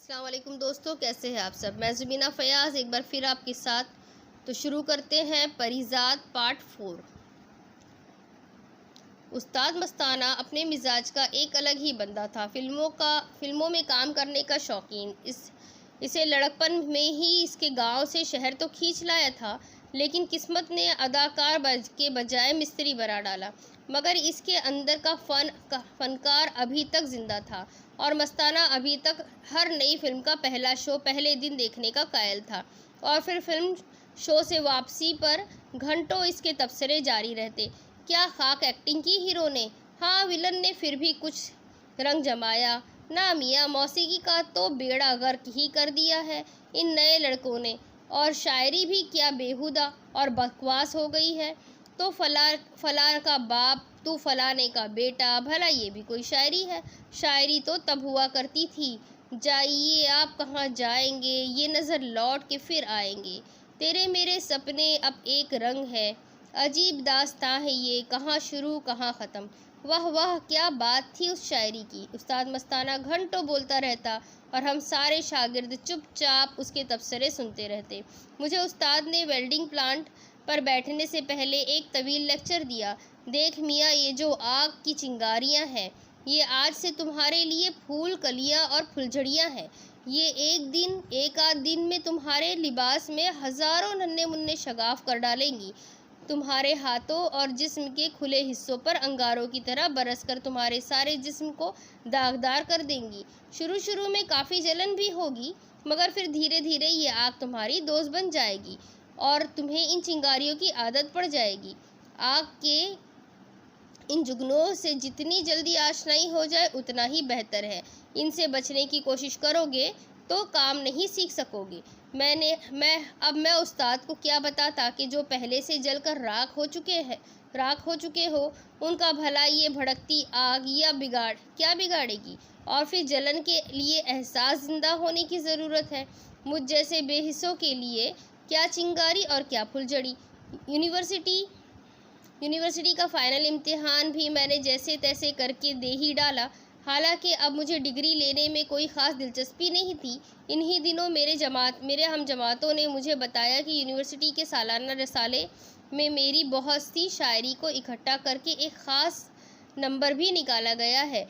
अस्सलाम वालेकुम दोस्तों, कैसे हैं आप सब। मैं ज़ुबीना फ़याज़ एक बार फिर आपके साथ। तो शुरू करते हैं परीज़ाद पार्ट 4। उस्ताद मस्ताना अपने मिजाज का एक अलग ही बंदा था। फिल्मों में काम करने का शौकीन। इसे लड़कपन में ही इसके गांव से शहर तो खींच लाया था, लेकिन किस्मत ने अदाकार के बजाय मिस्त्री बना डाला। मगर इसके अंदर का फनकार अभी तक जिंदा था और मस्ताना अभी तक हर नई फिल्म का पहला शो पहले दिन देखने का कायल था। और फिर फिल्म शो से वापसी पर घंटों इसके तबसरे जारी रहते। क्या खाक एक्टिंग की हीरो ने। हाँ, विलन ने फिर भी कुछ रंग जमाया ना मियाँ। मौसीकी का तो बेड़ा गर्क ही कर दिया है इन नए लड़कों ने। और शायरी भी क्या बेहुदा और बकवास हो गई है। तो फला का बाप, तू फलाने का बेटा, भला ये भी कोई शायरी है। शायरी तो तब हुआ करती थी, जाइए आप कहाँ जाएंगे, ये नज़र लौट के फिर आएंगे, तेरे मेरे सपने अब एक रंग है, अजीब दास्तां है ये, कहाँ शुरू कहाँ ख़त्म। वाह वाह, क्या बात थी उस शायरी की। उस्ताद मस्ताना घंटों बोलता रहता और हम सारे शागिर्द चुपचाप उसके तबसरे सुनते रहते। मुझे उस्ताद ने वेल्डिंग प्लांट पर बैठने से पहले एक तवील लेक्चर दिया। देख मियाँ, ये जो आग की चिंगारियाँ हैं, ये आज से तुम्हारे लिए फूल कलियाँ और फुलझड़ियाँ हैं। ये एक आध दिन में तुम्हारे लिबास में हज़ारों नन्हे मुन्ने शगाफ कर डालेंगी। तुम्हारे हाथों और जिस्म के खुले हिस्सों पर अंगारों की तरह बरसकर तुम्हारे सारे जिस्म को दागदार कर देंगी। शुरू में काफ़ी जलन भी होगी, मगर फिर धीरे धीरे ये आग तुम्हारी दोस्त बन जाएगी और तुम्हें इन चिंगारियों की आदत पड़ जाएगी। आग के इन जुगनों से जितनी जल्दी आशनाई हो जाए उतना ही बेहतर है। इनसे बचने की कोशिश करोगे तो काम नहीं सीख सकोगे। मैं उस्ताद को क्या बताता कि जो पहले से जलकर राख हो चुके हो, उनका भला ये भड़कती आग क्या बिगाड़ेगी। और फिर जलन के लिए एहसास जिंदा होने की ज़रूरत है। मुझ जैसे बेहिस्सों के लिए क्या चिंगारी और क्या फुलझड़ी। यूनिवर्सिटी का फाइनल इम्तिहान भी मैंने जैसे तैसे करके दे ही डाला। हालांकि अब मुझे डिग्री लेने में कोई ख़ास दिलचस्पी नहीं थी। इन्हीं दिनों मेरे हम जमातों ने मुझे बताया कि यूनिवर्सिटी के सालाना रसाले में मेरी बहुत सी शायरी को इकट्ठा करके एक ख़ास नंबर भी निकाला गया है।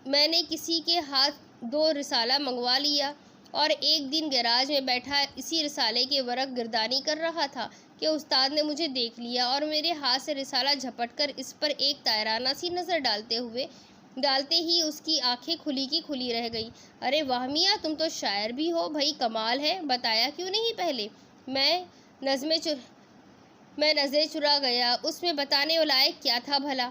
मैंने किसी के हाथ 2 रिसाला मंगवा लिया और एक दिन गैराज में बैठा इसी रिसाले के वरक गिरदानी कर रहा था कि उस्ताद ने मुझे देख लिया और मेरे हाथ से रिसाला झपटकर इस पर एक तायराना सी नज़र डालते ही उसकी आंखें खुली की खुली रह गई। अरे वाह मियाँ, तुम तो शायर भी हो भाई, कमाल है, बताया क्यों नहीं पहले। मैं नज़रें चुरा गया। उसमें बताने लायक क्या था भला।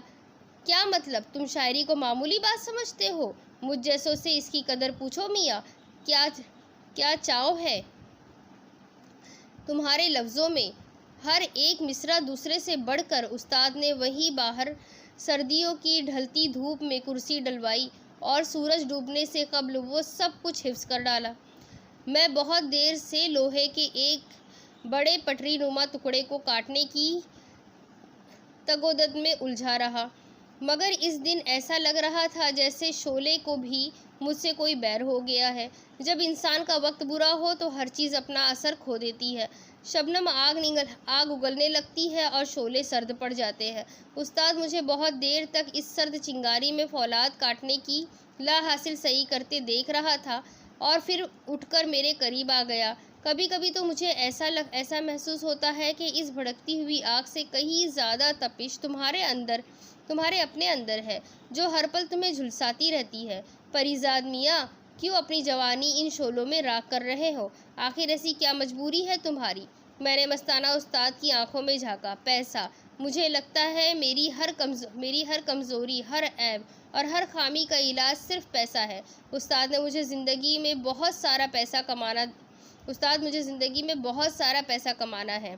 क्या मतलब, तुम शायरी को मामूली बात समझते हो। मुझ जैसों से इसकी कदर पूछो मियाँ। क्या चाव है तुम्हारे लफ्ज़ों में। हर एक मिसरा दूसरे से बढ़कर। उस्ताद ने वहीं बाहर सर्दियों की ढलती धूप में कुर्सी डलवाई और सूरज डूबने से कब्ल वो सब कुछ हिफ्ज़ कर डाला। मैं बहुत देर से लोहे के एक बड़े पटरी नुमा टुकड़े को काटने की तगोदत में उलझा रहा, मगर इस दिन ऐसा लग रहा था जैसे शोले को भी मुझसे कोई बैर हो गया है। जब इंसान का वक्त बुरा हो तो हर चीज़ अपना असर खो देती है। शबनम आग उगलने लगती है और शोले सर्द पड़ जाते हैं। उस्ताद मुझे बहुत देर तक इस सर्द चिंगारी में फौलाद काटने की ला हासिल सही करते देख रहा था और फिर उठकर मेरे करीब आ गया। कभी कभी तो मुझे ऐसा महसूस होता है कि इस भड़कती हुई आग से कहीं ज़्यादा तपिश तुम्हारे अपने अंदर है, जो हर पल तुम्हें झुलसाती रहती है। परीज़ाद मियाँ, क्यों अपनी जवानी इन शोलों में राख कर रहे हो। आखिर ऐसी क्या मजबूरी है तुम्हारी। मैंने मस्ताना उस्ताद की आंखों में झांका। पैसा। मुझे लगता है मेरी हर कमज़ोरी, हर ऐब और हर खामी का इलाज सिर्फ पैसा है। उस्ताद मुझे ज़िंदगी में बहुत सारा पैसा कमाना है।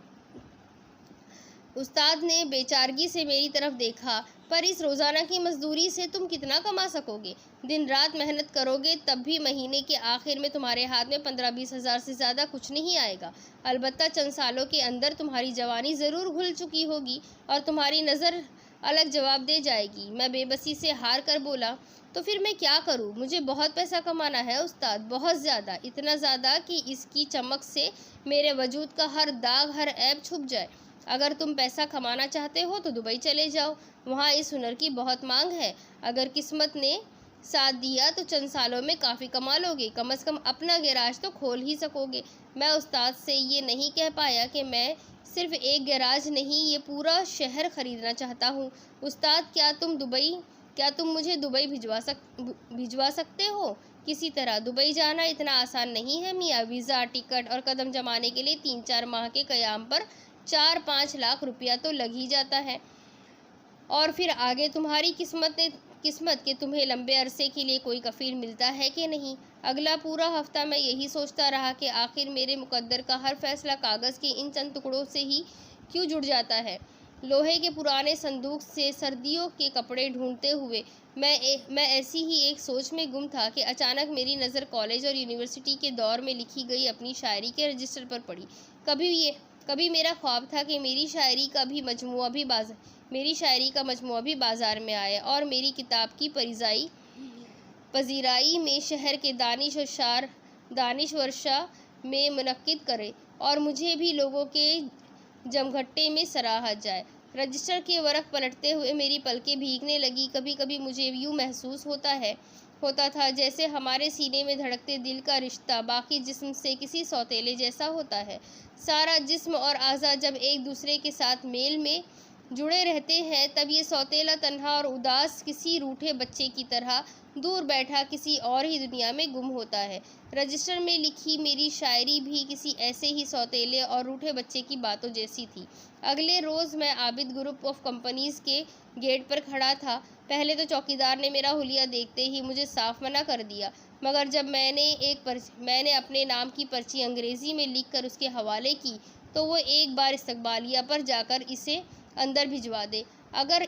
उस्ताद ने बेचारगी से मेरी तरफ देखा। पर इस रोज़ाना की मजदूरी से तुम कितना कमा सकोगे। दिन रात मेहनत करोगे तब भी महीने के आखिर में तुम्हारे हाथ में 15-20 हज़ार से ज़्यादा कुछ नहीं आएगा। अलबत्ता चंद सालों के अंदर तुम्हारी जवानी ज़रूर घुल चुकी होगी और तुम्हारी नज़र अलग जवाब दे जाएगी। मैं बेबसी से हार कर बोला, तो फिर मैं क्या करूँ? मुझे बहुत पैसा कमाना है उस्ताद, बहुत ज़्यादा, इतना ज़्यादा कि इसकी चमक से मेरे वजूद का हर दाग, हर ऐब छुप जाए। अगर तुम पैसा कमाना चाहते हो तो दुबई चले जाओ, वहाँ इस हुनर की बहुत मांग है। अगर किस्मत ने साथ दिया तो चंद सालों में काफ़ी कमा लोगे, कम से कम अपना गैराज तो खोल ही सकोगे। मैं उस्ताद से ये नहीं कह पाया कि मैं सिर्फ एक गैराज नहीं, ये पूरा शहर खरीदना चाहता हूँ। उस्ताद, क्या तुम मुझे दुबई भिजवा सकते हो? किसी तरह दुबई जाना इतना आसान नहीं है मियाँ। वीज़ा, टिकट और कदम जमाने के लिए 3-4 माह के क़याम पर 4-5 लाख रुपया तो लग ही जाता है। और फिर आगे तुम्हारी किस्मत कि तुम्हें लंबे अरसे के लिए कोई कफ़ील मिलता है कि नहीं। अगला पूरा हफ्ता मैं यही सोचता रहा कि आखिर मेरे मुकद्दर का हर फैसला कागज़ के इन चंद टुकड़ों से ही क्यों जुड़ जाता है। लोहे के पुराने संदूक से सर्दियों के कपड़े ढूंढते हुए मैं ऐसी ही एक सोच में गुम था कि अचानक मेरी नज़र कॉलेज और यूनिवर्सिटी के दौर में लिखी गई अपनी शायरी के रजिस्टर पर पड़ी। कभी मेरा ख्वाब था कि मेरी शायरी का मजमूआ भी बाज़ार में आए और मेरी किताब की पजीराई में शहर के दानिश वर्षा में मुनक्किद करे और मुझे भी लोगों के जमघटे में सराहा जाए। रजिस्टर के वर्क पलटते हुए मेरी पलकें भीगने लगी। कभी कभी मुझे यूँ महसूस होता था जैसे हमारे सीने में धड़कते दिल का रिश्ता बाकी जिस्म से किसी सौतेले जैसा होता है। सारा जिस्म और आज़ा जब एक दूसरे के साथ मेल में जुड़े रहते हैं, तब ये सौतेला तन्हा और उदास किसी रूठे बच्चे की तरह दूर बैठा किसी और ही दुनिया में गुम होता है। रजिस्टर में लिखी मेरी शायरी भी किसी ऐसे ही सौतेले और रूठे बच्चे की बातों जैसी थी। अगले रोज़ मैं आबिद ग्रुप ऑफ कंपनीज़ के गेट पर खड़ा था। पहले तो चौकीदार ने मेरा हुलिया देखते ही मुझे साफ मना कर दिया, मगर जब मैंने अपने नाम की पर्ची अंग्रेज़ी में लिख कर उसके हवाले की तो वो एक बार इस्तकबालिया पर जाकर इसे अंदर भिजवा दे। अगर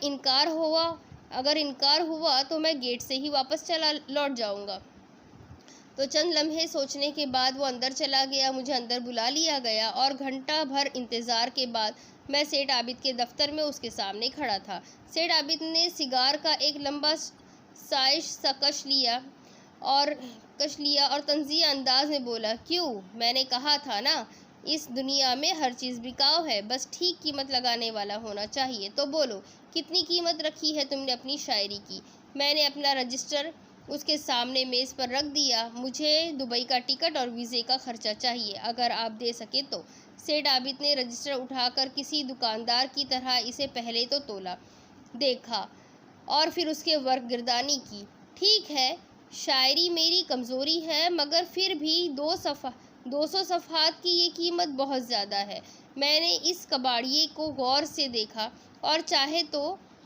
इनकार हुआ तो मैं गेट से ही वापस लौट जाऊंगा। तो चंद लम्हे सोचने के बाद वो अंदर चला गया। मुझे अंदर बुला लिया गया और घंटा भर इंतज़ार के बाद मैं सेठ आबिद के दफ्तर में उसके सामने खड़ा था। सेठ आबिद ने सिगार का एक लंबा साइश सा कश लिया और तंज़िया अंदाज में बोला, क्यों? मैंने कहा था ना, इस दुनिया में हर चीज़ बिकाऊ है, बस ठीक कीमत लगाने वाला होना चाहिए। तो बोलो, कितनी कीमत रखी है तुमने अपनी शायरी की? मैंने अपना रजिस्टर उसके सामने मेज़ पर रख दिया। मुझे दुबई का टिकट और वीज़े का खर्चा चाहिए, अगर आप दे सके तो। सेठ आबिद ने रजिस्टर उठाकर किसी दुकानदार की तरह इसे पहले तो तोला, देखा और फिर उसके वर्क गिरदानी की। ठीक है, शायरी मेरी कमज़ोरी है, मगर फिर भी 200 सफ़हात की ये कीमत बहुत ज़्यादा है। मैंने इस कबाड़िए को गौर से देखा और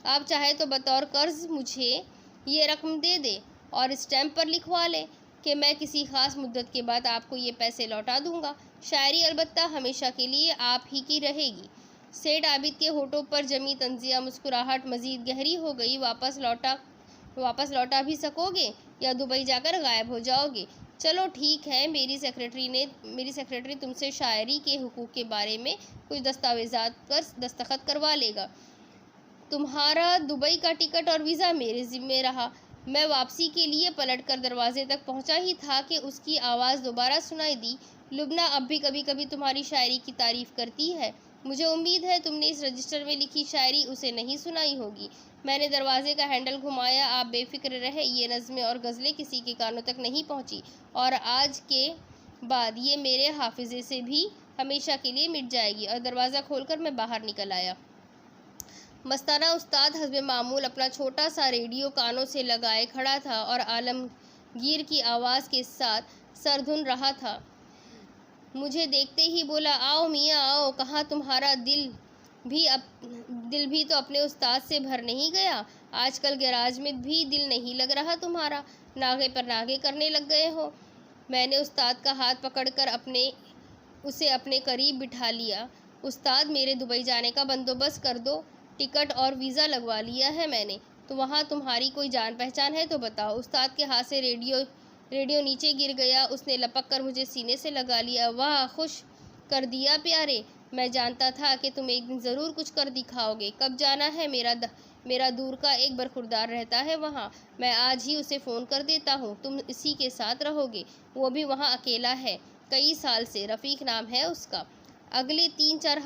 आप चाहे तो बतौर कर्ज़ मुझे ये रकम दे दे और स्टैम्प पर लिखवा लें कि मैं किसी ख़ास मुद्दत के बाद आपको ये पैसे लौटा दूंगा। शायरी अलबत्ता हमेशा के लिए आप ही की रहेगी। सेठ आबिद के होठों पर जमी तंज़िया मुस्कुराहट मज़ीद गहरी हो गई। वापस लौटा भी सकोगे या दुबई जाकर गायब हो जाओगे? चलो ठीक है, मेरी सेक्रेटरी तुमसे शायरी के हुकूक के बारे में कुछ दस्तावेज़ात पर दस्तखत करवा लेगा। तुम्हारा दुबई का टिकट और वीज़ा मेरे ज़िम्मे रहा। मैं वापसी के लिए पलटकर दरवाजे तक पहुंचा ही था कि उसकी आवाज़ दोबारा सुनाई दी, लुबना अब भी कभी कभी तुम्हारी शायरी की तारीफ़ करती है। मुझे उम्मीद है तुमने इस रजिस्टर में लिखी शायरी उसे नहीं सुनाई होगी। मैंने दरवाजे का हैंडल घुमाया। आप बेफिक्र रहे, ये नज़में और गज़लें किसी के कानों तक नहीं पहुंची और आज के बाद ये मेरे हाफिज़े से भी हमेशा के लिए मिट जाएगी। और दरवाज़ा खोलकर मैं बाहर निकल आया। मस्ताना उस्ताद हस्बे मामूल अपना छोटा सा रेडियो कानों से लगाए खड़ा था और आलमगीर की आवाज़ के साथ सरधुन रहा था। मुझे देखते ही बोला, आओ मियाँ आओ, कहाँ तुम्हारा दिल भी तो अपने उस्ताद से भर नहीं गया? आजकल गैराज में भी दिल नहीं लग रहा तुम्हारा, नागे पर नागे करने लग गए हो। मैंने उस्ताद का हाथ पकड़कर उसे अपने करीब बिठा लिया। उस्ताद, मेरे दुबई जाने का बंदोबस्त कर दो। टिकट और वीज़ा लगवा लिया है मैंने, तो वहाँ तुम्हारी कोई जान पहचान है तो बताओ। उस्ताद के हाथ से रेडियो नीचे गिर गया। उसने लपक कर मुझे सीने से लगा लिया। वाह, खुश कर दिया प्यारे, मैं जानता था कि तुम एक दिन ज़रूर कुछ कर दिखाओगे। कब जाना है? मेरा दूर का एक बरखुरदार रहता है वहाँ। मैं आज ही उसे फ़ोन कर देता हूँ, तुम इसी के साथ रहोगे। वो भी वहाँ अकेला है, कई साल से। रफ़ीक नाम है उसका। अगले 3-4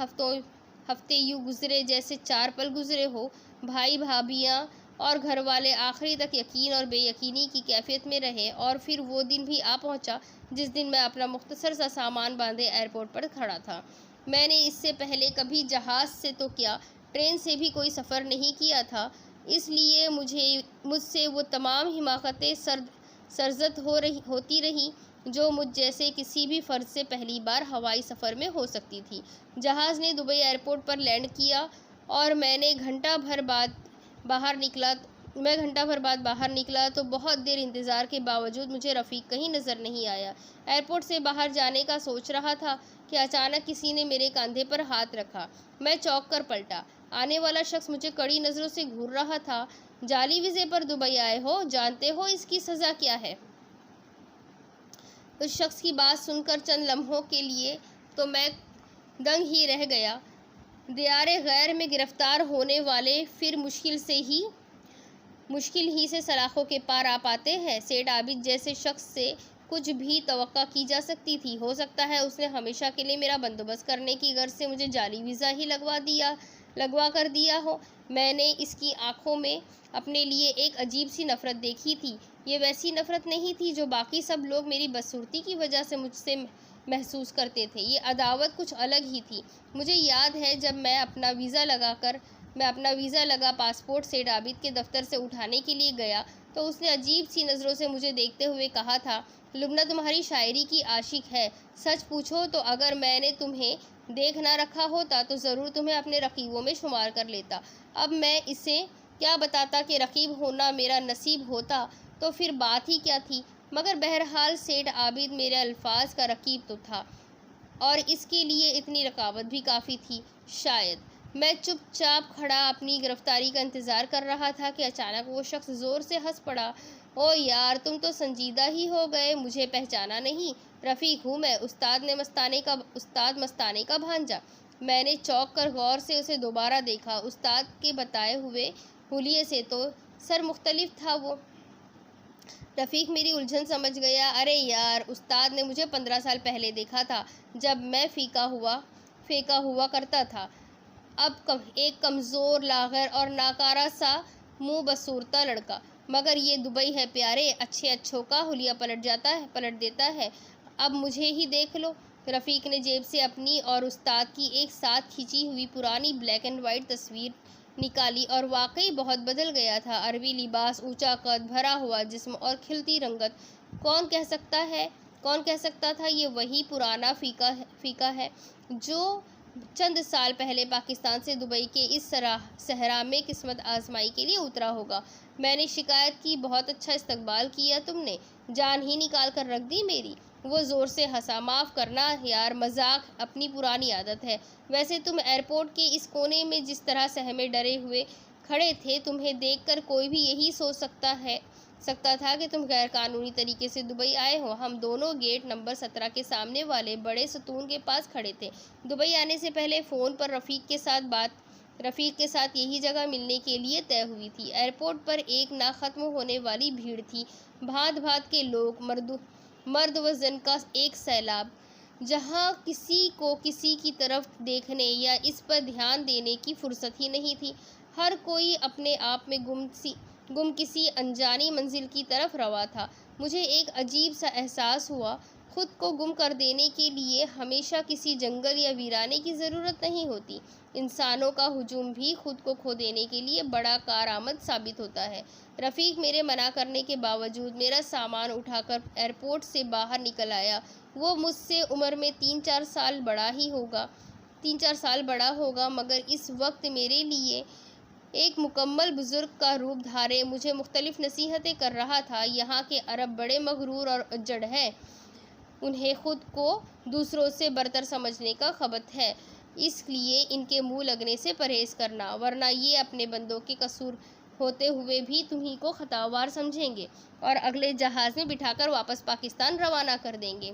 हफ्ते यूँ गुजरे जैसे 4 पल गुजरे हो। भाई भाभियाँ और घर वाले आखिरी तक यकीन और बेयकीनी की कैफियत में रहे, और फिर वो दिन भी आ पहुंचा जिस दिन मैं अपना मुख्तसर सा सामान बांधे एयरपोर्ट पर खड़ा था। मैंने इससे पहले कभी जहाज़ से तो क्या, ट्रेन से भी कोई सफ़र नहीं किया था, इसलिए मुझसे वो तमाम हिमाकतें सरजद होती रही जो मुझ जैसे किसी भी फ़र्द से पहली बार हवाई सफ़र में हो सकती थी। जहाज़ ने दुबई एयरपोर्ट पर लैंड किया और मैं घंटा भर बाद बाहर निकला तो बहुत देर इंतज़ार के बावजूद मुझे रफ़ीक कहीं नज़र नहीं आया। एयरपोर्ट से बाहर जाने का सोच रहा था कि अचानक किसी ने मेरे कंधे पर हाथ रखा। मैं चौंक कर पलटा। आने वाला शख्स मुझे कड़ी नज़रों से घूर रहा था। जाली वीज़े पर दुबई आए हो, जानते हो इसकी सज़ा क्या है? उस शख्स की बात सुनकर चंद लम्हों के लिए तो मैं दंग ही रह गया। दियारे गैर में गिरफ्तार होने वाले फिर मुश्किल ही से सलाखों के पार आ पाते हैं। सेठ आबिद जैसे शख्स से कुछ भी तवक्का की जा सकती थी। हो सकता है उसने हमेशा के लिए मेरा बंदोबस्त करने की गर्ज से मुझे जाली वीज़ा ही लगवा कर दिया हो। मैंने इसकी आंखों में अपने लिए एक अजीब सी नफ़रत देखी थी। ये वैसी नफ़रत नहीं थी जो बाकी सब लोग मेरी बदसूरती की वजह से मुझसे महसूस करते थे। ये अदावत कुछ अलग ही थी। मुझे याद है जब मैं अपना वीज़ा लगा पासपोर्ट सेठ आबिद के दफ्तर से उठाने के लिए गया तो उसने अजीब सी नज़रों से मुझे देखते हुए कहा था, लुबना तुम्हारी शायरी की आशिक है। सच पूछो तो अगर मैंने तुम्हें देख ना रखा होता तो ज़रूर तुम्हें अपने रकीबों में शुमार कर लेता। अब मैं इसे क्या बताता कि रकीब होना मेरा नसीब होता तो फिर बात ही क्या थी। मगर बहरहाल सेठ आबिद मेरे अल्फाज का रकीब तो था, और इसके लिए इतनी रकावत भी काफ़ी थी। शायद मैं चुपचाप खड़ा अपनी गिरफ्तारी का इंतज़ार कर रहा था कि अचानक वो शख्स ज़ोर से हंस पड़ा। ओ यार, तुम तो संजीदा ही हो गए, मुझे पहचाना नहीं? रफ़ीक हूँ मैं, उस्ताद मस्ताने का भांजा। मैंने चौंक कर गौर से उसे दोबारा देखा। उस्ताद के बताए हुए हुलिये से तो सर मुख्तलिफ था वो। रफ़ीक मेरी उलझन समझ गया। अरे यार, उस्ताद ने मुझे 15 साल पहले देखा था जब मैं फेंका हुआ करता था। अब एक कमज़ोर, लाग़र और नाकारा सा मुँह बसूरता लड़का। मगर ये दुबई है प्यारे, अच्छों का हुलिया पलट देता है। अब मुझे ही देख लो। रफ़ीक ने जेब से अपनी और उस्ताद की एक साथ खींची हुई पुरानी ब्लैक एंड वाइट तस्वीर निकाली और वाकई बहुत बदल गया था। अरबी लिबास, ऊंचा कद, भरा हुआ जिस्म और खिलती रंगत। कौन कह सकता था ये वही पुराना फीका है जो चंद साल पहले पाकिस्तान से दुबई के इस सहरा में किस्मत आजमाई के लिए उतरा होगा। मैंने शिकायत की, बहुत अच्छा इस्तकबाल किया तुमने, जान ही निकाल कर रख दी मेरी। वो ज़ोर से हंसा। माफ़ करना यार, मजाक अपनी पुरानी आदत है। वैसे तुम एयरपोर्ट के इस कोने में जिस तरह सहमे डरे हुए खड़े थे, तुम्हें देखकर कोई भी यही सोच सकता था कि तुम गैर कानूनी तरीके से दुबई आए हो। हम दोनों गेट नंबर 17 के सामने वाले बड़े सतून के पास खड़े थे। दुबई आने से पहले फ़ोन पर रफ़ीक के साथ यही जगह मिलने के लिए तय हुई थी। एयरपोर्ट पर एक ना ख़त्म होने वाली भीड़ थी। भांत के लोग, मर्द व जन का एक सैलाब, जहाँ किसी को किसी की तरफ देखने या इस पर ध्यान देने की फुर्सत ही नहीं थी। हर कोई अपने आप में गुम किसी अनजानी मंजिल की तरफ रवा था। मुझे एक अजीब सा एहसास हुआ, खुद को गुम कर देने के लिए हमेशा किसी जंगल या वीराने की ज़रूरत नहीं होती। इंसानों का हुजूम भी खुद को खो देने के लिए बड़ा कारआमद साबित होता है। रफ़ीक मेरे मना करने के बावजूद मेरा सामान उठाकर एयरपोर्ट से बाहर निकल आया। वो मुझसे उम्र में 3-4 साल बड़ा होगा, मगर इस वक्त मेरे लिए एक मुकम्मल बुजुर्ग का रूप धारे मुझे मुख्तलिफ नसीहतें कर रहा था। यहाँ के अरब बड़े मगरूर और जड़ हैं। उन्हें खुद को दूसरों से बरतर समझने का खबत है, इसलिए इनके मुंह लगने से परहेज़ करना, वरना ये अपने बंदों के कसूर होते हुए भी तुम्हीं को खतावार समझेंगे और अगले जहाज़ में बिठाकर वापस पाकिस्तान रवाना कर देंगे।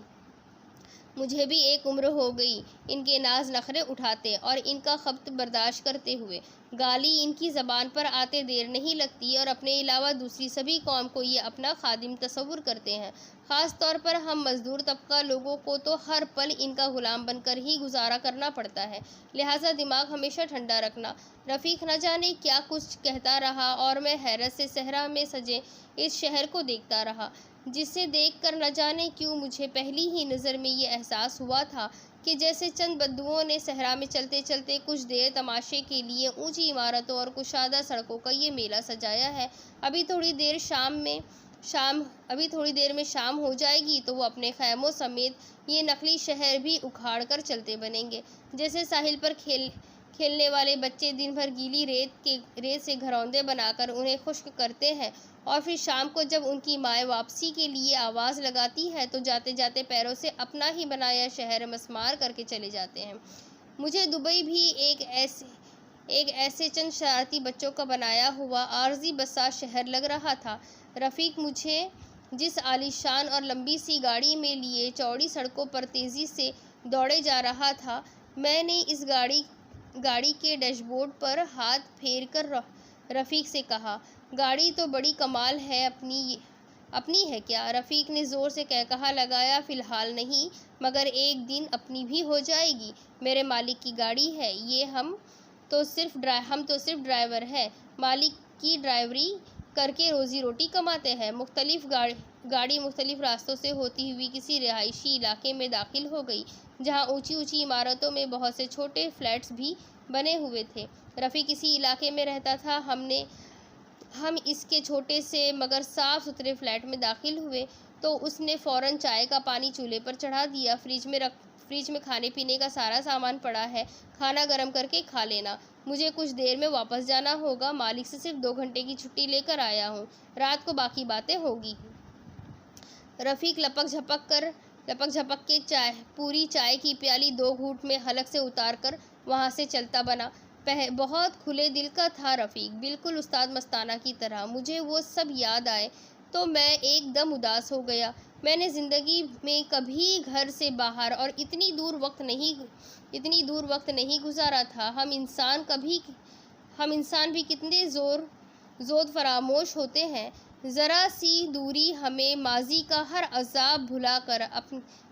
मुझे भी एक उम्र हो गई इनके नाज नखरे उठाते और इनका खप्त बर्दाश्त करते हुए। गाली इनकी ज़बान पर आते देर नहीं लगती और अपने अलावा दूसरी सभी कौम को ये अपना खादिम तस्वुर करते हैं। ख़ास तौर पर हम मज़दूर तबका लोगों को तो हर पल इनका ग़ुलाम बनकर ही गुजारा करना पड़ता है, लिहाजा दिमाग हमेशा ठंडा रखना। रफ़ीक न जाने क्या कुछ कहता रहा और मैं हैरत से सहरा में सजे इस शहर को देखता रहा, जिसे देखकर न जाने क्यों मुझे पहली ही नज़र में ये एहसास हुआ था कि जैसे चंद बद्दुओं ने सहरा में चलते चलते कुछ देर तमाशे के लिए ऊंची इमारतों और कुशादा सड़कों का ये मेला सजाया है। अभी थोड़ी देर में शाम हो जाएगी तो वो अपने खैमों समेत ये नकली शहर भी उखाड़ कर चलते बनेंगे। जैसे साहिल पर खेलने वाले बच्चे दिन भर गीली रेत से घरौंदे बनाकर उन्हें खुश्क करते हैं और फिर शाम को जब उनकी माएँ वापसी के लिए आवाज़ लगाती है तो जाते जाते पैरों से अपना ही बनाया शहर मस्मार करके चले जाते हैं। मुझे दुबई भी एक ऐसे चंद शरारती बच्चों का बनाया हुआ आर्जी बसा शहर लग रहा था। रफ़ीक मुझे जिस आलीशान और लंबी सी गाड़ी में लिए चौड़ी सड़कों पर तेज़ी से दौड़े जा रहा था, मैंने इस गाड़ी के डैशबोर्ड पर हाथ फेर कर रफ़ीक से कहा, गाड़ी तो बड़ी कमाल है, अपनी है क्या? रफ़ीक ने ज़ोर से कहकहा लगाया, फ़िलहाल नहीं, मगर एक दिन अपनी भी हो जाएगी। मेरे मालिक की गाड़ी है ये, हम तो सिर्फ ड्राइवर है, मालिक की ड्राइवरी करके रोज़ी रोटी कमाते हैं। गाड़ी मुख्तलिफ रास्तों से होती हुई किसी रिहायशी इलाके में दाखिल हो गई, जहाँ ऊंची ऊंची इमारतों में बहुत से छोटे फ्लैट्स भी बने हुए थे। रफ़ीक इसी इलाके में रहता था। हम इसके छोटे से मगर साफ़ सुथरे फ्लैट में दाखिल हुए तो उसने फ़ौरन चाय का पानी चूल्हे पर चढ़ा दिया। फ्रिज में खाने पीने का सारा सामान पड़ा है, खाना गर्म करके खा लेना। मुझे कुछ देर में वापस जाना होगा, मालिक से सिर्फ 2 घंटे की छुट्टी लेकर आया हूँ, रात को बाकी बातें होगी। रफ़ीक लपक झपक के पूरी चाय की प्याली 2 घूंट में हलक से उतार कर वहाँ से चलता बना। बहुत खुले दिल का था रफ़ीक, बिल्कुल उस्ताद मस्ताना की तरह। मुझे वो सब याद आए तो मैं एकदम उदास हो गया। मैंने ज़िंदगी में कभी घर से बाहर और इतनी दूर वक्त नहीं गुजारा था। हम इंसान भी कितने ज़ोद फरामोश होते हैं। ज़रा सी दूरी हमें माजी का हर अज़ाब भुला कर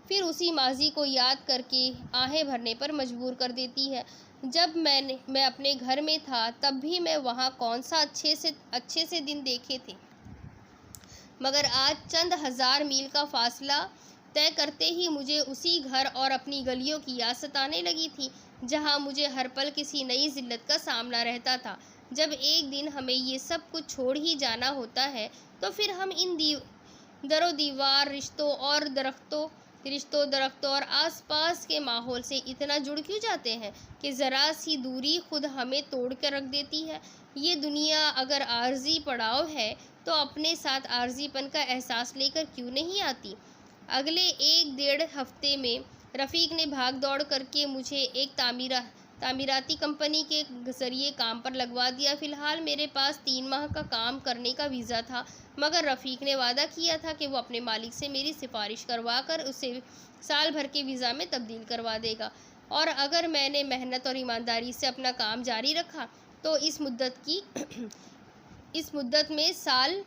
फिर उसी माजी को याद करके आहें भरने पर मजबूर कर देती है। जब मैं अपने घर में था तब भी मैं वहाँ कौन सा अच्छे से दिन देखे थे, मगर आज चंद हज़ार मील का फासला तय करते ही मुझे उसी घर और अपनी गलियों की याद सताने लगी थी, जहाँ मुझे हर पल किसी नई ज़िल्लत का सामना रहता था। जब एक दिन हमें ये सब कुछ छोड़ ही जाना होता है तो फिर हम इन दरो दीवार रिश्तों दरख्तों और आसपास के माहौल से इतना जुड़ क्यों जाते हैं कि ज़रा सी दूरी खुद हमें तोड़ कर रख देती है। ये दुनिया अगर आर्जी पड़ाव है तो अपने साथ आर्जीपन का एहसास लेकर क्यों नहीं आती। अगले 1-1.5 हफ्ते में रफ़ीक ने भाग दौड़ करके मुझे एक तामीराती कंपनी के ज़रिए काम पर लगवा दिया। फ़िलहाल मेरे पास 3 माह का काम करने का वीज़ा था, मगर रफ़ीक ने वादा किया था कि वो अपने मालिक से मेरी सिफारिश करवा कर उसे साल भर के वीज़ा में तब्दील करवा देगा, और अगर मैंने मेहनत और ईमानदारी से अपना काम जारी रखा तो इस मुद्दत में साल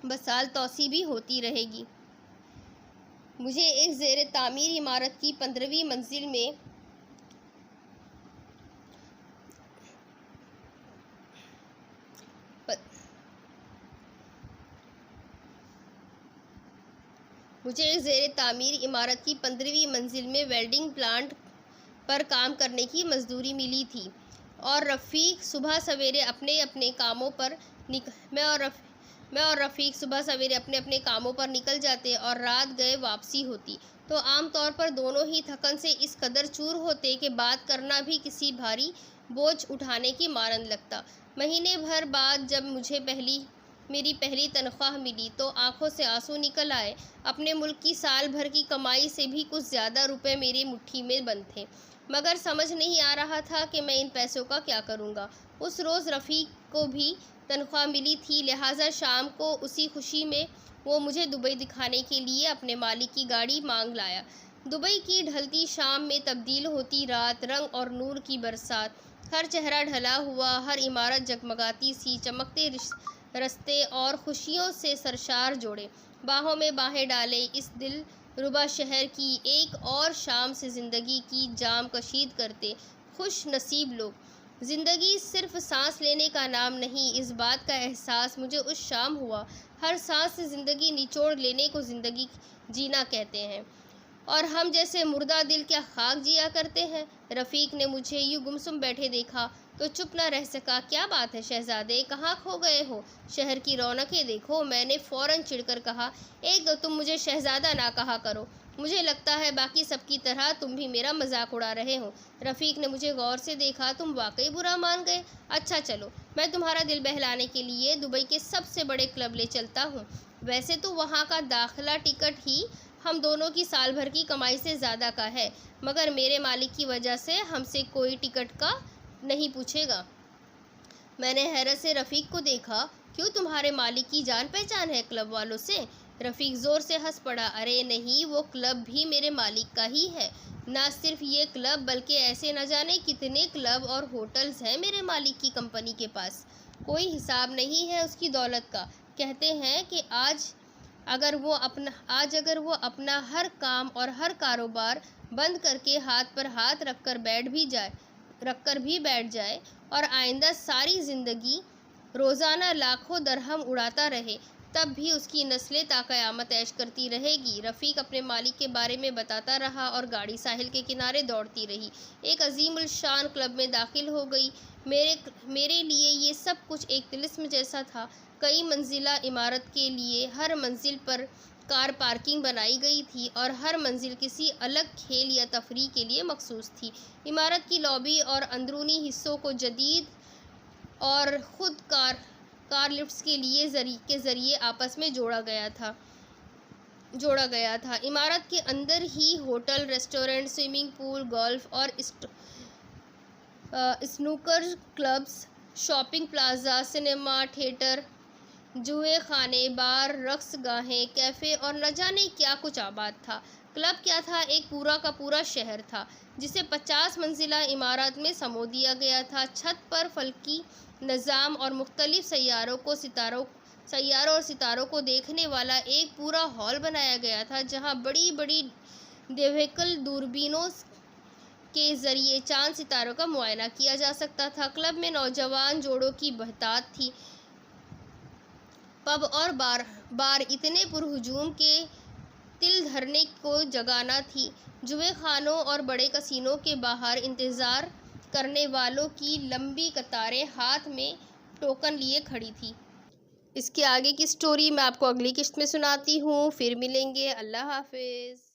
ब साल तौसी भी होती रहेगी। मुझे एक ज़ेर तामीर इमारत की 15वीं मंजिल में वेल्डिंग प्लांट पर काम करने की मजदूरी मिली थी, और रफ़ीक सुबह सवेरे अपने अपने कामों पर निकल जाते और रात गए वापसी होती, तो आम तौर पर दोनों ही थकन से इस कदर चूर होते कि बात करना भी किसी भारी बोझ उठाने की मानद लगता। महीने भर बाद जब मुझे मेरी पहली तनख्वाह मिली तो आंखों से आंसू निकल आए। अपने मुल्क की साल भर की कमाई से भी कुछ ज़्यादा रुपए मेरी मुट्ठी में बंद थे, मगर समझ नहीं आ रहा था कि मैं इन पैसों का क्या करूँगा। उस रोज़ रफ़ीक को भी तनख्वाह मिली थी, लिहाजा शाम को उसी खुशी में वो मुझे दुबई दिखाने के लिए अपने मालिक की गाड़ी मांग लाया। दुबई की ढलती शाम में तब्दील होती रात, रंग और नूर की बरसात। हर चेहरा ढला हुआ, हर इमारत जगमगाती सी, चमकते रस्ते और खुशियों से सरशार जोड़े। बाहों में बाहें डाले इस दिल रुबा शहर की एक और शाम से ज़िंदगी की जाम कशीद करते खुश नसीब लोग। ज़िंदगी सिर्फ सांस लेने का नाम नहीं, इस बात का एहसास मुझे उस शाम हुआ। हर सांस से ज़िंदगी निचोड़ लेने को ज़िंदगी जीना कहते हैं, और हम जैसे मुर्दा दिल क्या खाक जिया करते हैं। रफ़ीक ने मुझे यूँ गुमसुम बैठे देखा तो चुप न रह सका। क्या बात है शहज़ादे, कहाँ खो गए हो? शहर की रौनकें देखो, मैंने फ़ौरन चिढ़कर कहा। एक तो तुम मुझे शहज़ादा ना कहा करो, मुझे लगता है बाकी सबकी तरह तुम भी मेरा मजाक उड़ा रहे हो। रफ़ीक ने मुझे गौर से देखा। तुम वाकई बुरा मान गए? अच्छा चलो, मैं तुम्हारा दिल बहलाने के लिए दुबई के सबसे बड़े क्लब ले चलता हूँ। वैसे तो वहाँ का दाखिला टिकट ही हम दोनों की साल भर की कमाई से ज़्यादा का है, मगर मेरे मालिक की वजह से हमसे कोई टिकट का नहीं पूछेगा। मैंने हैरत से रफ़ीक को देखा। क्यों, तुम्हारे मालिक की जान पहचान है क्लब वालों से? रफ़ीक ज़ोर से हंस पड़ा। अरे नहीं, वो क्लब भी मेरे मालिक का ही है। ना सिर्फ ये क्लब, बल्कि ऐसे न जाने कितने क्लब और होटल्स हैं मेरे मालिक की कंपनी के पास। कोई हिसाब नहीं है उसकी दौलत का। कहते हैं कि आज अगर वो अपना हर काम और हर कारोबार बंद करके हाथ पर हाथ रखकर भी बैठ जाए और आइंदा सारी ज़िंदगी रोज़ाना लाखों दरहम उड़ाता रहे, तब भी उसकी नस्लें ताक़यामत ऐश करती रहेगी। रफ़ीक अपने मालिक के बारे में बताता रहा और गाड़ी साहिल के किनारे दौड़ती रही। एक अजीमुल शान क्लब में दाखिल हो गई। मेरे लिए ये सब कुछ एक तिलिस्म जैसा था। कई मंजिला इमारत के लिए हर मंजिल पर कार पार्किंग बनाई गई थी और हर मंजिल किसी अलग खेल या तफरीह के लिए मखसूस थी। इमारत की लॉबी और अंदरूनी हिस्सों को जदीद और ख़ुद कार लिफ्ट्स के ज़रिए आपस में जोड़ा गया था। इमारत के अंदर ही hotel, restaurant, swimming pool, golf और snooker clubs, shopping plaza, cinema theatre, जुए खाने, बार, रक्स गाहें, कैफ़े और न जाने क्या कुछ आबाद था। क्लब क्या था, एक पूरा का पूरा शहर था जिसे 50 मंजिला इमारत में समो दिया गया था। छत पर फल्की निज़ाम और मुख्तलिफ सैयारों और सितारों को देखने वाला एक पूरा हॉल बनाया गया था, जहां बड़ी बड़ी देवहिकल दूरबीनों के ज़रिए चांद सितारों का मुआयना किया जा सकता था। क्लब में नौजवान जोड़ों की बहतात थी। पब और बार इतने पुरहुजूम के तिल धरने को जगह थी। जुए खानों और बड़े कसीनों के बाहर इंतज़ार करने वालों की लंबी कतारें हाथ में टोकन लिए खड़ी थी। इसके आगे की स्टोरी मैं आपको अगली किस्त में सुनाती हूँ। फिर मिलेंगे। अल्लाह हाफिज़।